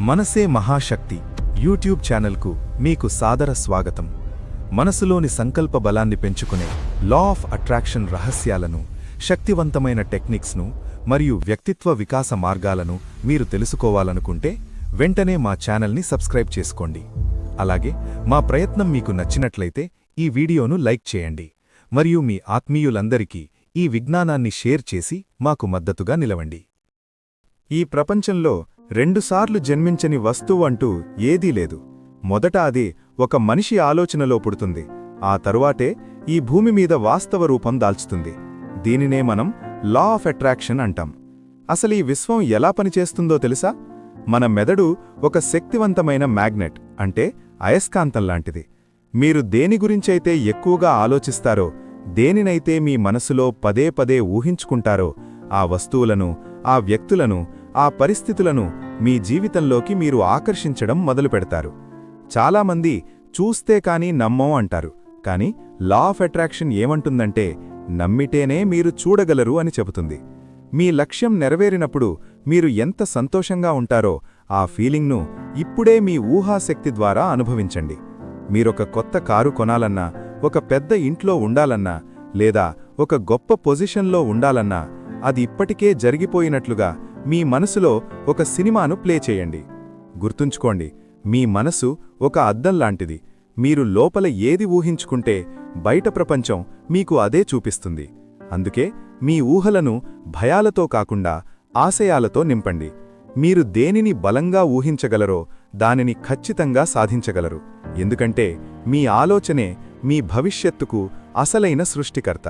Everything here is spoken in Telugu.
మనసే మహాశక్తి యూట్యూబ్ ఛానల్కు మీకు సాదర స్వాగతం. మనసులోని సంకల్ప బలాన్ని పెంచుకునే లా ఆఫ్ అట్రాక్షన్ రహస్యాలను, శక్తివంతమైన టెక్నిక్స్ను మరియు వ్యక్తిత్వ వికాస మార్గాలను మీరు తెలుసుకోవాలనుకుంటే వెంటనే మా ఛానల్ని సబ్స్క్రైబ్ చేసుకోండి. అలాగే మా ప్రయత్నం మీకు నచ్చినట్లయితే ఈ వీడియోను లైక్ చేయండి మరియు మీ ఆత్మీయులందరికీ ఈ విజ్ఞానాన్ని షేర్ చేసి మాకు మద్దతుగా నిలవండి. ఈ ప్రపంచంలో రెండుసార్లు జన్మించని వస్తువు అంటూ ఏదీ లేదు. మొదట అది ఒక మనిషి ఆలోచనలో పుడుతుంది, ఆ తరువాతే ఈ భూమి మీద వాస్తవ రూపం దాల్చుతుంది. దీనినే మనం లా ఆఫ్ అట్రాక్షన్ అంటాం. అసలు ఈ విశ్వం ఎలా పనిచేస్తుందో తెలుసా? మన మెదడు ఒక శక్తివంతమైన మ్యాగ్నెట్, అంటే అయస్కాంతం లాంటిది. మీరు దేని గురించైతే ఎక్కువగా ఆలోచిస్తారో, దేనినైతే మీ మనసులో పదే పదే ఊహించుకుంటారో, ఆ వస్తువులను, ఆ వ్యక్తులను, ఆ పరిస్థితులను మీ జీవితంలోకి మీరు ఆకర్షించడం మొదలుపెడతారు. చాలామంది చూస్తే కాని నమ్మం అంటారు, కాని లా ఆఫ్ అట్రాక్షన్ ఏమంటుందంటే నమ్మితేనే మీరు చూడగలరు అని చెబుతుంది. మీ లక్ష్యం నెరవేరినప్పుడు మీరు ఎంత సంతోషంగా ఉంటారో ఆ ఫీలింగ్ను ఇప్పుడే మీ ఊహాశక్తి ద్వారా అనుభవించండి. మీరొక కొత్త కారు కొనాలన్నా, ఒక పెద్ద ఇంట్లో ఉండాలన్నా, లేదా ఒక గొప్ప పొజిషన్లో ఉండాలన్నా అది ఇప్పటికే జరిగిపోయినట్లుగా మీ మనసులో ఒక సినిమాను ప్లే చేయండి. గుర్తుంచుకోండి, మీ మనసు ఒక అద్దం లాంటిది. మీరు లోపల ఏది ఊహించుకుంటే బయట ప్రపంచం మీకు అదే చూపిస్తుంది. అందుకే మీ ఊహలను భయాలతో కాకుండా ఆశయాలతో నింపండి. మీరు దేనిని బలంగా ఊహించగలరో దానిని ఖచ్చితంగా సాధించగలరు. ఎందుకంటే మీ ఆలోచనే మీ భవిష్యత్తుకు అసలైన సృష్టికర్త.